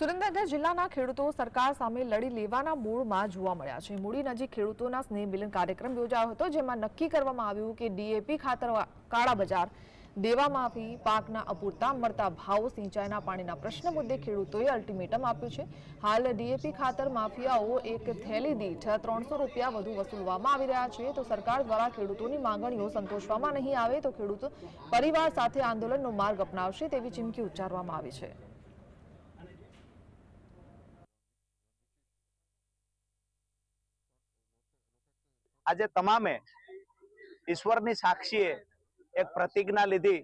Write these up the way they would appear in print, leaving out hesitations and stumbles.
સુરેન્દ્રનગર જિલ્લાના ખેડૂતો સરકાર સામે લડી લેવાના મૂડમાં જોવા મળ્યા છે। મૂડી નજીક ખેડૂતોના સ્નેહ મિલન કાર્યક્રમ યોજાયો હતો, જેમાં નક્કી કરવામાં આવ્યું કે ડીએપી ખાતર કાળા બજાર, દેવા માફી, પાકના અપૂરતા મળતા ભાવ, સિંચાઈના પાણીના પ્રશ્ન મુદ્દે ખેડૂતોએ અલ્ટિમેટમ આપ્યું છે। હાલ ડીએપી ખાતર માફિયાઓ એક થેલી દીઠ 300 રૂપિયા વધુ વસૂલવામાં આવી રહ્યા છે, તો સરકાર દ્વારા ખેડૂતોની માંગણીઓ સંતોષવામાં નહીં આવે તો ખેડૂતો પરિવાર સાથે આંદોલનનો માર્ગ અપનાવશે તેવી ચીમકી ઉચ્ચારવામાં આવી છે। આજે તમામે ઈશ્વરની સાક્ષીએ એક પ્રતિજ્ઞા લીધી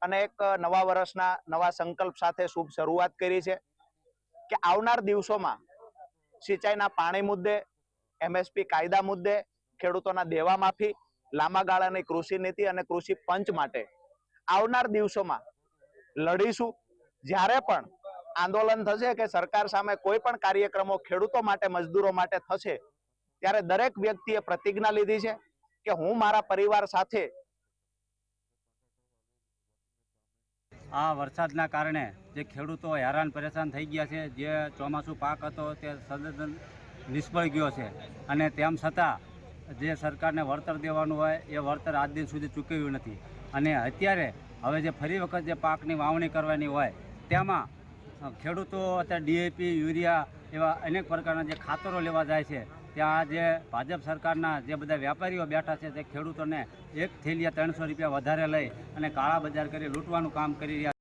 અને એક નવા વર્ષના નવા સંકલ્પ સાથે શુભ શરૂઆત કરી છે કે આવનાર દિવસોમાં સિંચાઈના પાણી મુદ્દે, એમએસપી કાયદા મુદ્દે, ખેડૂતોના દેવા માફી, લાંબા ગાળાની કૃષિ નીતિ અને કૃષિ પંચ માટે આવનાર દિવસોમાં લડીશું। જ્યારે પણ આંદોલન થશે કે સરકાર સામે કોઈ પણ કાર્યક્રમો ખેડૂતો માટે, મજદૂરો માટે થશે, ત્યારે દરેક વ્યક્તિએ પ્રતિજ્ઞા લીધી છે કે હું મારા પરિવાર સાથે આ વરસાદના કારણે જે ખેડૂતો હેરાન પરેશાન થઈ ગયા છે, જે ચોમાસું પાક હતો તે સદંતર નિષ્ફળ ગયો છે અને તેમ છતાં જે સરકારને વળતર દેવાનું હોય એ વળતર આજ દિન સુધી ચૂકવ્યું નથી અને અત્યારે હવે જે ફરી વખત જે પાકની વાવણી કરવાની હોય તેમાં ખેડૂતો અત્યારે ડીએપી, યુરિયા એવા અનેક પ્રકારના જે ખાતરો લેવા જાય છે, ત્યાં જે ભાજપ સરકારના જે બધા વેપારીઓ બેઠા છે તે ખેડૂતોને એક થેલીએ 300 રૂપિયા વધારે લઈ અને કાળા બજાર કરી લૂંટવાનું કામ કરી રહ્યા છે।